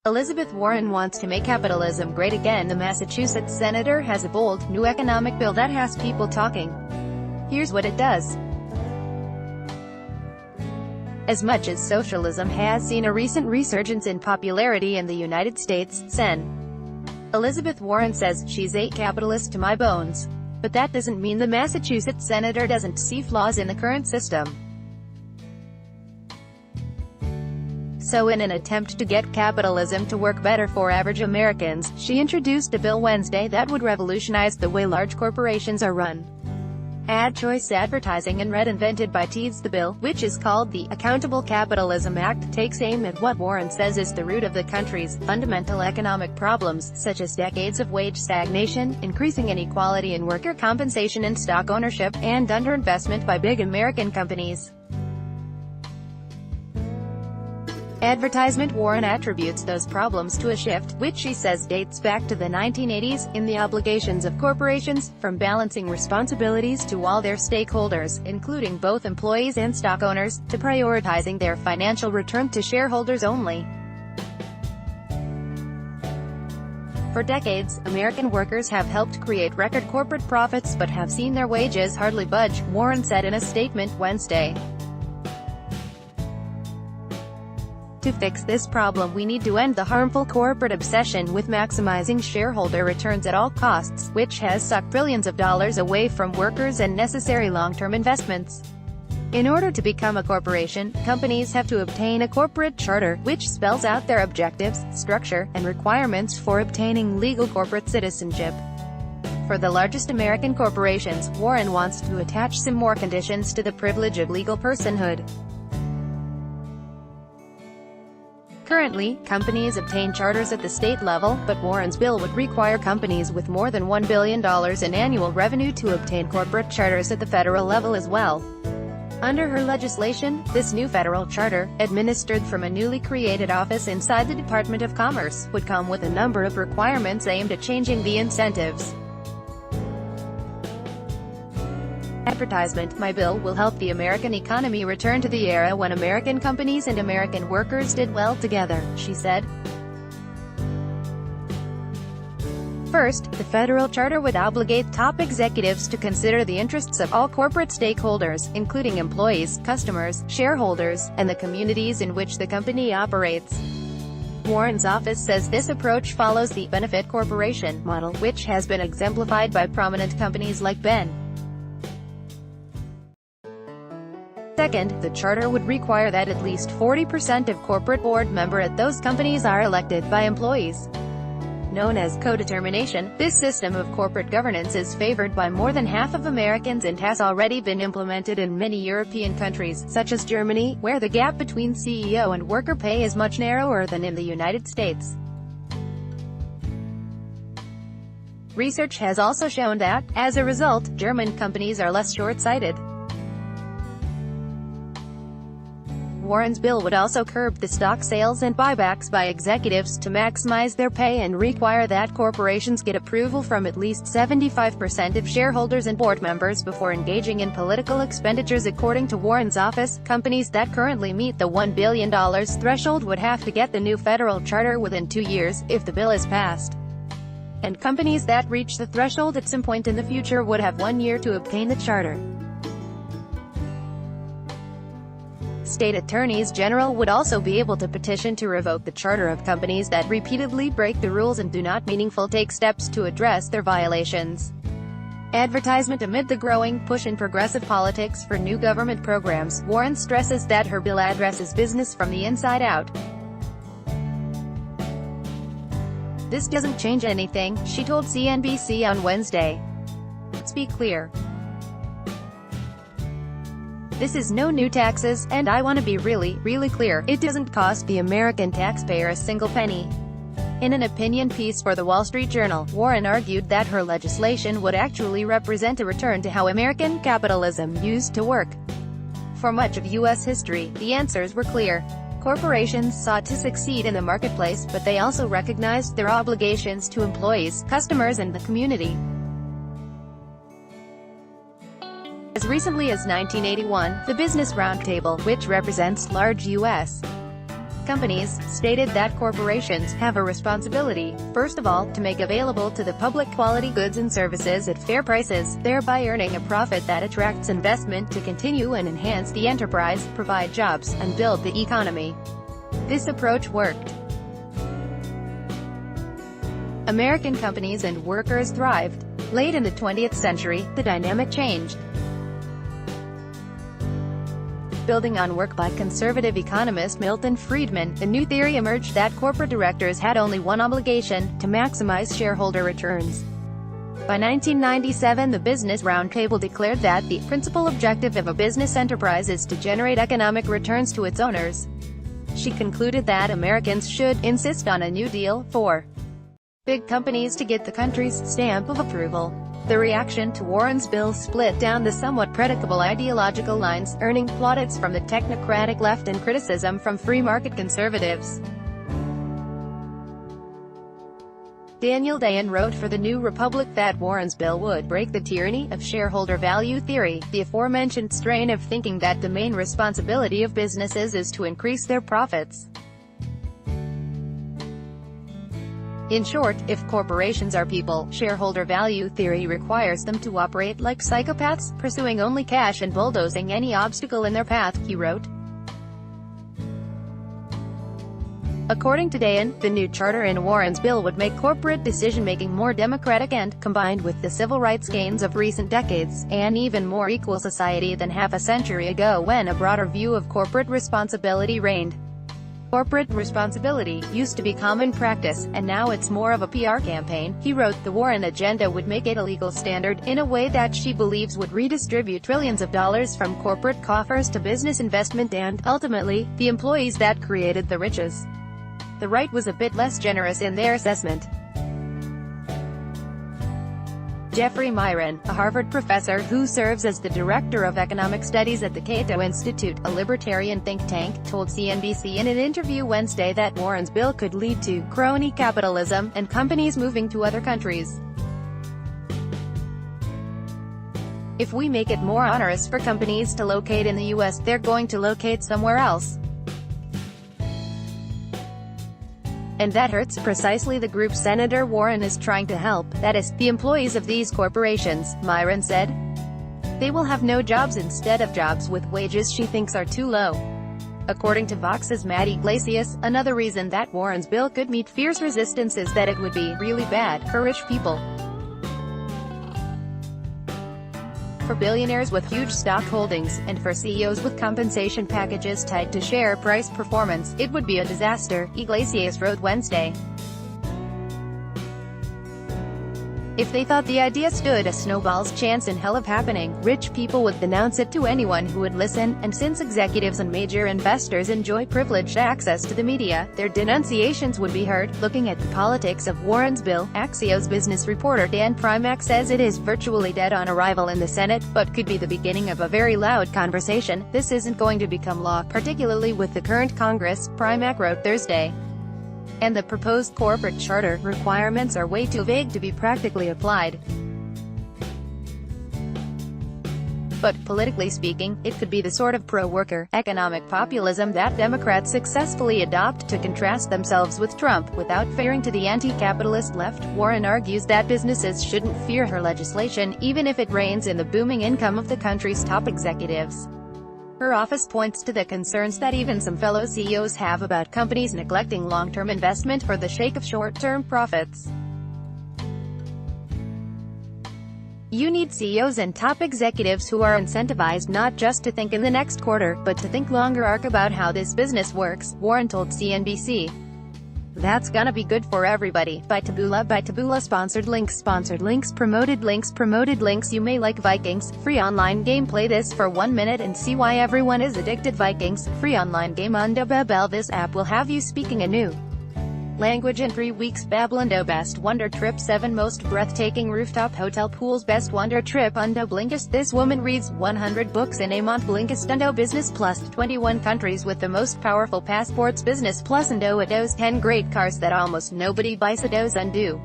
Elizabeth Warren wants to make capitalism great again. The Massachusetts senator has a bold, new economic bill that has people talking. Here's what it does. As much as socialism has seen a recent resurgence in popularity in the United States, Sen. Elizabeth Warren says she's a capitalist to my bones. But that doesn't mean the Massachusetts senator doesn't see flaws in the current system. So in an attempt to get capitalism to work better for average Americans, she introduced a bill Wednesday that would revolutionize the way large corporations are run. Ad choice advertising and red invented by Teeds. The bill, which is called the Accountable Capitalism Act, takes aim at what Warren says is the root of the country's fundamental economic problems, such as decades of wage stagnation, increasing inequality in worker compensation and stock ownership, and underinvestment by big American companies. Advertisement. Warren attributes those problems to a shift, which she says dates back to the 1980s, in the obligations of corporations, from balancing responsibilities to all their stakeholders, including both employees and stock owners, to prioritizing their financial return to shareholders only. For decades, American workers have helped create record corporate profits but have seen their wages hardly budge, Warren said in a statement Wednesday. To fix this problem, we need to end the harmful corporate obsession with maximizing shareholder returns at all costs, which has sucked billions of dollars away from workers and necessary long-term investments. In order to become a corporation, companies have to obtain a corporate charter, which spells out their objectives, structure, and requirements for obtaining legal corporate citizenship. For the largest American corporations, Warren wants to attach some more conditions to the privilege of legal personhood. Currently, companies obtain charters at the state level, but Warren's bill would require companies with more than $1 billion in annual revenue to obtain corporate charters at the federal level as well. Under her legislation, this new federal charter, administered from a newly created office inside the Department of Commerce, would come with a number of requirements aimed at changing the incentives. Advertisement. My bill will help the American economy return to the era when American companies and American workers did well together, she said. First, the federal charter would obligate top executives to consider the interests of all corporate stakeholders, including employees, customers, shareholders, and the communities in which the company operates. Warren's office says this approach follows the benefit corporation model, which has been exemplified by prominent companies like Ben. Second, the charter would require that at least 40% of corporate board members at those companies are elected by employees. Known as co-determination, this system of corporate governance is favored by more than half of Americans and has already been implemented in many European countries, such as Germany, where the gap between CEO and worker pay is much narrower than in the United States. Research has also shown that, as a result, German companies are less short-sighted. Warren's bill would also curb the stock sales and buybacks by executives to maximize their pay and require that corporations get approval from at least 75% of shareholders and board members before engaging in political expenditures. According to Warren's office, companies that currently meet the $1 billion threshold would have to get the new federal charter within 2 years, if the bill is passed. And companies that reach the threshold at some point in the future would have 1 year to obtain the charter. State attorneys general would also be able to petition to revoke the charter of companies that repeatedly break the rules and do not meaningfully take steps to address their violations. Advertisement. Amid the growing push in progressive politics for new government programs, Warren stresses that her bill addresses business from the inside out. This doesn't change anything, she told CNBC on Wednesday. Let's be clear. This is no new taxes, and I want to be really clear, it doesn't cost the American taxpayer a single penny. In an opinion piece for the Wall Street Journal, Warren argued that her legislation would actually represent a return to how American capitalism used to work. For much of U.S. history, the answers were clear. Corporations sought to succeed in the marketplace, but they also recognized their obligations to employees, customers, and the community. As recently as 1981, the Business Roundtable, which represents large U.S. companies, stated that corporations have a responsibility, first of all, to make available to the public quality goods and services at fair prices, thereby earning a profit that attracts investment to continue and enhance the enterprise, provide jobs, and build the economy. This approach worked. American companies and workers thrived. Late in the 20th century, the dynamic changed. Building on work by conservative economist Milton Friedman, a new theory emerged that corporate directors had only one obligation: to maximize shareholder returns. By 1997, the Business Roundtable declared that the principal objective of a business enterprise is to generate economic returns to its owners. She concluded that Americans should insist on a New Deal for big companies to get the country's stamp of approval. The reaction to Warren's bill split down the somewhat predictable ideological lines, earning plaudits from the technocratic left and criticism from free market conservatives. Daniel Dayan wrote for the New Republic that Warren's bill would break the tyranny of shareholder value theory, the aforementioned strain of thinking that the main responsibility of businesses is to increase their profits. In short, if corporations are people, shareholder value theory requires them to operate like psychopaths, pursuing only cash and bulldozing any obstacle in their path, he wrote. According to Dayan, the new charter in Warren's bill would make corporate decision-making more democratic and, combined with the civil rights gains of recent decades, an even more equal society than half a century ago when a broader view of corporate responsibility reigned. Corporate responsibility used to be common practice, and now it's more of a PR campaign, he wrote. The Warren agenda would make it a legal standard, in a way that she believes would redistribute trillions of dollars from corporate coffers to business investment and, ultimately, the employees that created the riches. The right was a bit less generous in their assessment. Jeffrey Myron, a Harvard professor who serves as the director of economic studies at the Cato Institute, a libertarian think tank, told CNBC in an interview Wednesday that Warren's bill could lead to crony capitalism and companies moving to other countries. If we make it more onerous for companies to locate in the U.S., they're going to locate somewhere else. And that hurts precisely the group Senator Warren is trying to help, that is, the employees of these corporations, Myron said. They will have no jobs instead of jobs with wages she thinks are too low. According to Vox's Matt Yglesias, another reason that Warren's bill could meet fierce resistance is that it would be really bad for rich people. For billionaires with huge stock holdings, and for CEOs with compensation packages tied to share price performance, it would be a disaster, Yglesias wrote Wednesday. If they thought the idea stood a snowball's chance in hell of happening, rich people would denounce it to anyone who would listen, and since executives and major investors enjoy privileged access to the media, their denunciations would be heard. Looking at the politics of Warren's bill, Axios business reporter Dan Primack says it is virtually dead on arrival in the Senate, but could be the beginning of a very loud conversation. This isn't going to become law, particularly with the current Congress, Primack wrote Thursday. And the proposed corporate charter requirements are way too vague to be practically applied. But, politically speaking, it could be the sort of pro-worker, economic populism that Democrats successfully adopt to contrast themselves with Trump, without fearing to the anti-capitalist left. Warren argues that businesses shouldn't fear her legislation, even if it reins in the booming income of the country's top executives. Her office points to the concerns that even some fellow CEOs have about companies neglecting long-term investment for the sake of short-term profits. You need CEOs and top executives who are incentivized not just to think in the next quarter, but to think longer arc about how this business works, Warren told CNBC. That's gonna be good for everybody. By Taboola sponsored links, promoted links. You may like Vikings, free online game. Play this for 1 minute and see why everyone is addicted. Vikings, free online game on Babbel. This app will have you speaking a new language in 3 weeks. Babbelando best wonder trip. 7 most breathtaking rooftop hotel pools. Best wonder trip undo Blinkist. This woman reads 100 books in a month. Blinkist undo Business Plus. 21 countries with the most powerful passports. Business Plus undo. Ado's 10 great cars that almost nobody buys. Ado's undo.